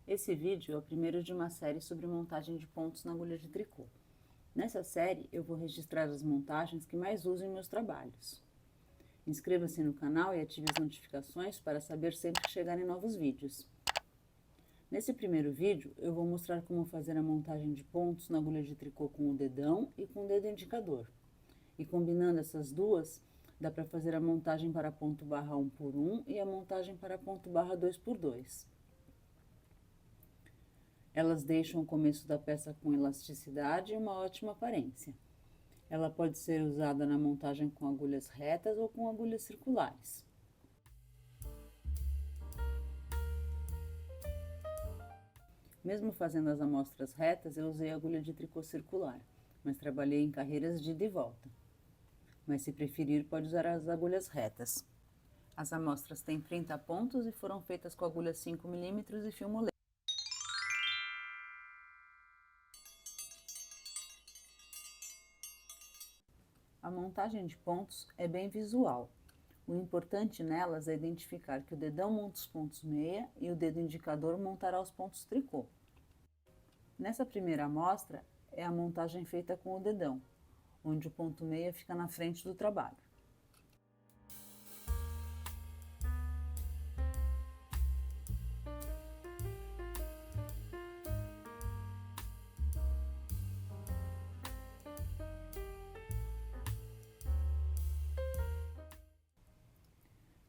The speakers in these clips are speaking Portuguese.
Esse vídeo é o primeiro de uma série sobre montagem de pontos na agulha de tricô. Nessa série, eu vou registrar as montagens que mais uso em meus trabalhos. Inscreva-se no canal e ative as notificações para saber sempre que chegarem novos vídeos. Nesse primeiro vídeo, eu vou mostrar como fazer a montagem de pontos na agulha de tricô com o dedão e com o dedo indicador. E combinando essas duas, dá para fazer a montagem para ponto barra 1 por 1 e a montagem para ponto barra 2 por 2. Elas deixam o começo da peça com elasticidade e uma ótima aparência. Ela pode ser usada na montagem com agulhas retas ou com agulhas circulares. Mesmo fazendo as amostras retas, eu usei agulha de tricô circular, mas trabalhei em carreiras de ida e volta. Mas se preferir, pode usar as agulhas retas. As amostras têm 30 pontos e foram feitas com agulha 5 mm e fio muleta. A montagem de pontos é bem visual. O importante nelas é identificar que o dedão monta os pontos meia e o dedo indicador montará os pontos tricô. Nessa primeira amostra, é a montagem feita com o dedão, onde o ponto meia fica na frente do trabalho.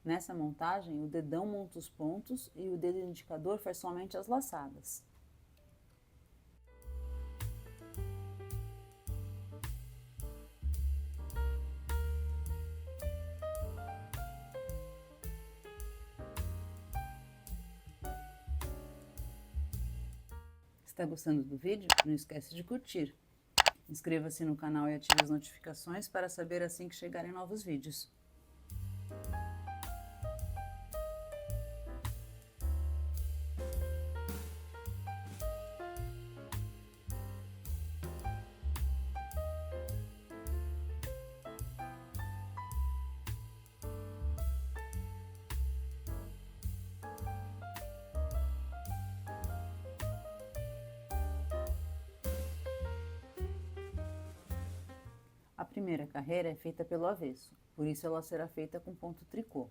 Nessa montagem, o dedão monta os pontos e o dedo indicador faz somente as laçadas. Está gostando do vídeo? Não esquece de curtir. Inscreva-se no canal e ative as notificações para saber assim que chegarem novos vídeos. A primeira carreira é feita pelo avesso, por isso ela será feita com ponto tricô.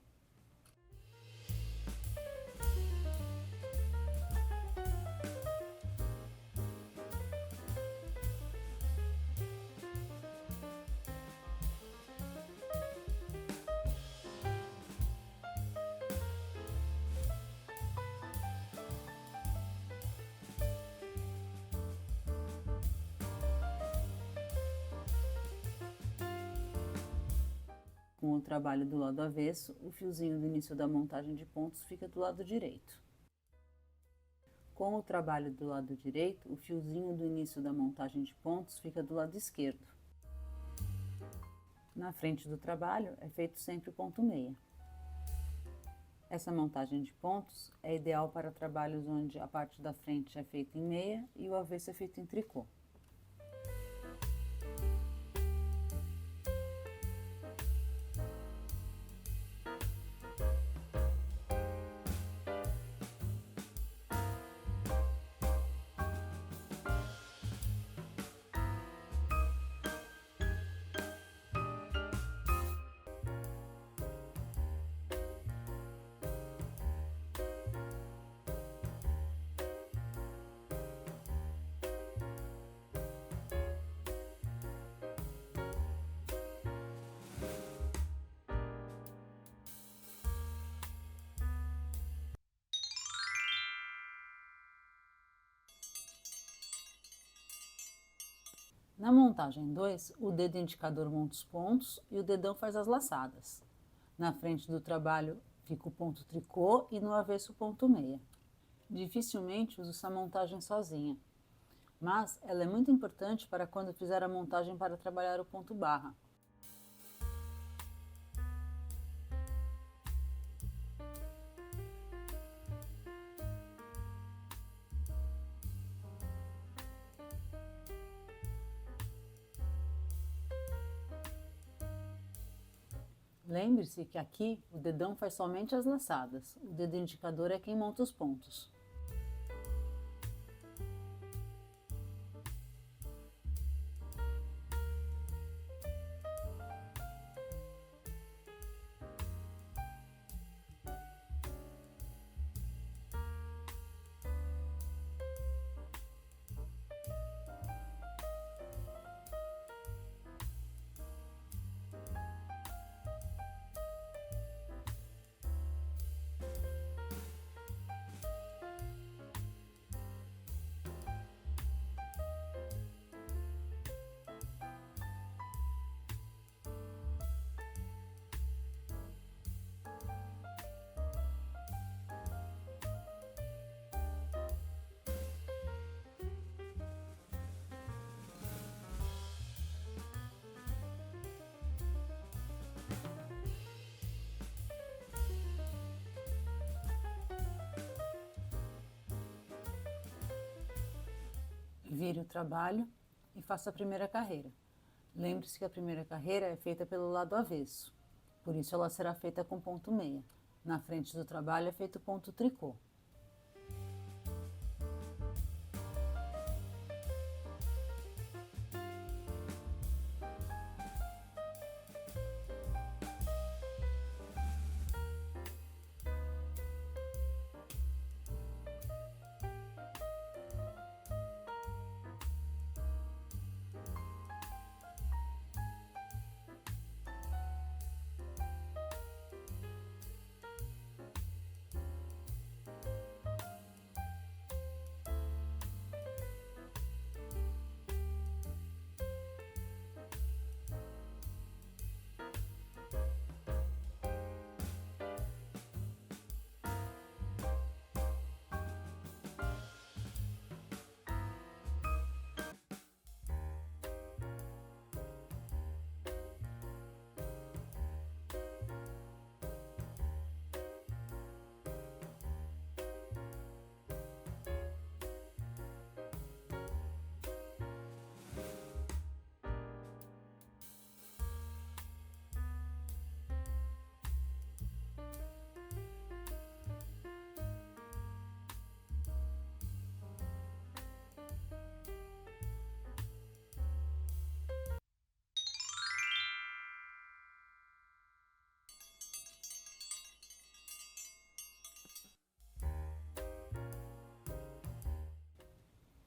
Com o trabalho do lado avesso, o fiozinho do início da montagem de pontos fica do lado direito. Com o trabalho do lado direito, o fiozinho do início da montagem de pontos fica do lado esquerdo. Na frente do trabalho é feito sempre o ponto meia. Essa montagem de pontos é ideal para trabalhos onde a parte da frente é feita em meia e o avesso é feito em tricô. Na montagem 2, o dedo indicador monta os pontos e o dedão faz as laçadas. Na frente do trabalho fica o ponto tricô e no avesso o ponto meia. Dificilmente uso essa montagem sozinha, mas ela é muito importante para quando fizer a montagem para trabalhar o ponto barra. Lembre-se que aqui o dedão faz somente as laçadas, o dedo indicador é quem monta os pontos. Vire o trabalho e faça a primeira carreira. Lembre-se que a primeira carreira é feita pelo lado avesso, por isso ela será feita com ponto meia. Na frente do trabalho é feito ponto tricô.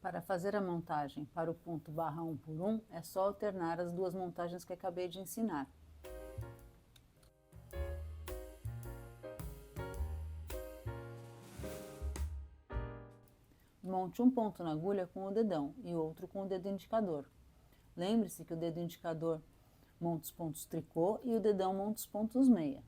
Para fazer a montagem para o ponto barra 1 por 1, é só alternar as duas montagens que acabei de ensinar. Monte um ponto na agulha com o dedão e outro com o dedo indicador. Lembre-se que o dedo indicador monta os pontos tricô e o dedão monta os pontos meia.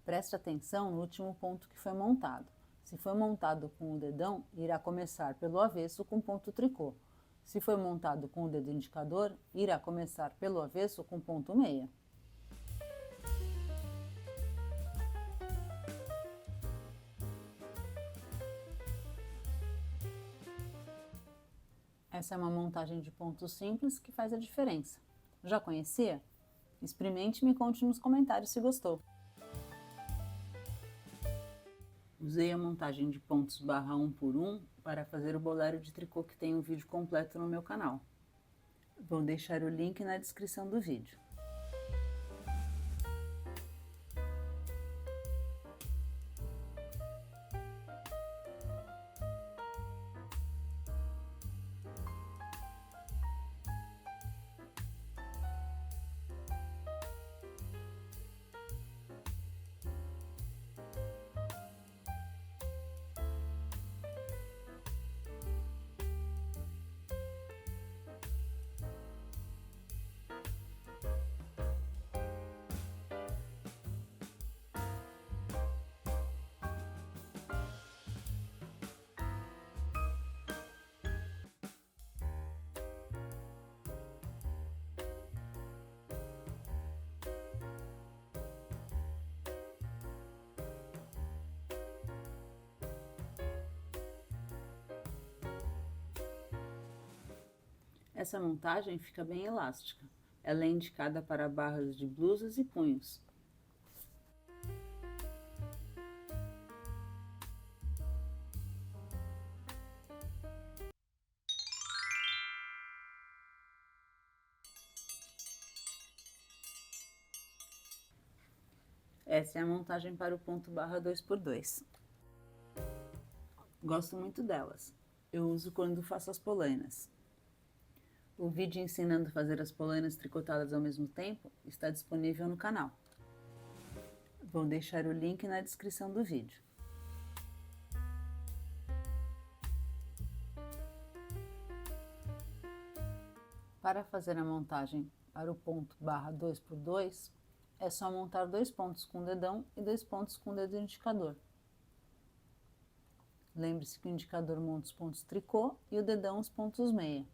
Preste atenção no último ponto que foi montado. Se foi montado com o dedão, irá começar pelo avesso com ponto tricô. Se foi montado com o dedo indicador, irá começar pelo avesso com ponto meia. Essa é uma montagem de pontos simples que faz a diferença. Já conhecia? Experimente e me conte nos comentários se gostou. Usei a montagem de pontos barra 1 por 1 para fazer o bolero de tricô que tem um vídeo completo no meu canal. Vou deixar o link na descrição do vídeo. Essa montagem fica bem elástica. Ela é indicada para barras de blusas e punhos. Essa é a montagem para o ponto barra 2x2. Gosto muito delas. Eu uso quando faço as polainas. O vídeo ensinando a fazer as polainas tricotadas ao mesmo tempo está disponível no canal. Vou deixar o link na descrição do vídeo. Para fazer a montagem para o ponto barra 2x2, é só montar 2 pontos com o dedão e 2 pontos com o dedo indicador. Lembre-se que o indicador monta os pontos tricô e o dedão os pontos meia.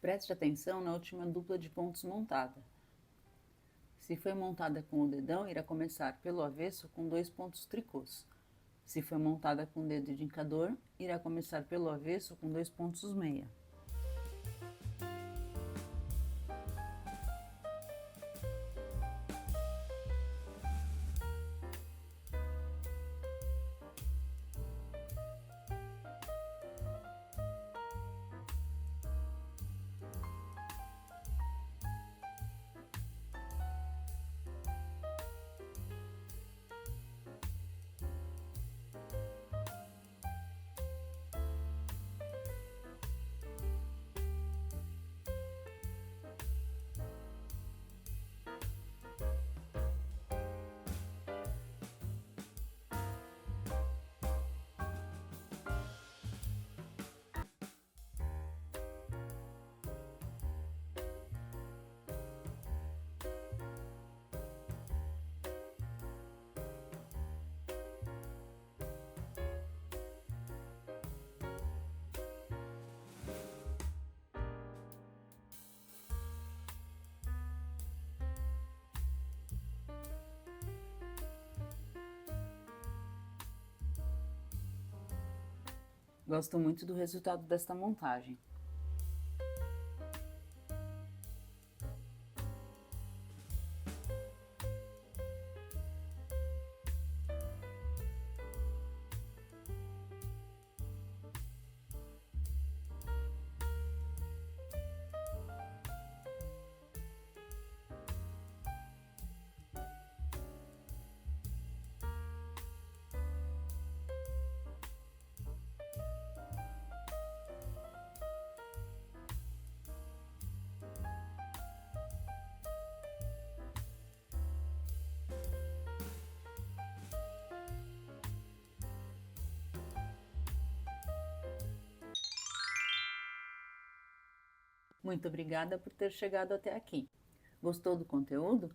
Preste atenção na última dupla de pontos montada. Se foi montada com o dedão, irá começar pelo avesso com 2 pontos tricôs. Se foi montada com o dedo indicador, irá começar pelo avesso com 2 pontos meia. Gosto muito do resultado desta montagem. Muito obrigada por ter chegado até aqui. Gostou do conteúdo?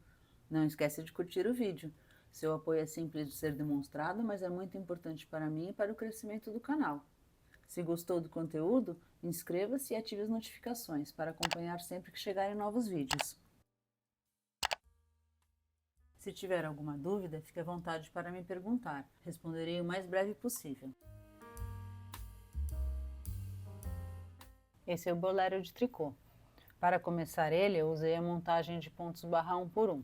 Não esquece de curtir o vídeo. Seu apoio é simples de ser demonstrado, mas é muito importante para mim e para o crescimento do canal. Se gostou do conteúdo, inscreva-se e ative as notificações para acompanhar sempre que chegarem novos vídeos. Se tiver alguma dúvida, fique à vontade para me perguntar. Responderei o mais breve possível. Esse é o bolero de tricô. Para começar ele, eu usei a montagem de pontos barra 1 por 1.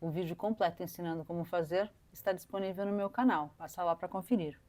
O vídeo completo ensinando como fazer está disponível no meu canal. Passa lá para conferir.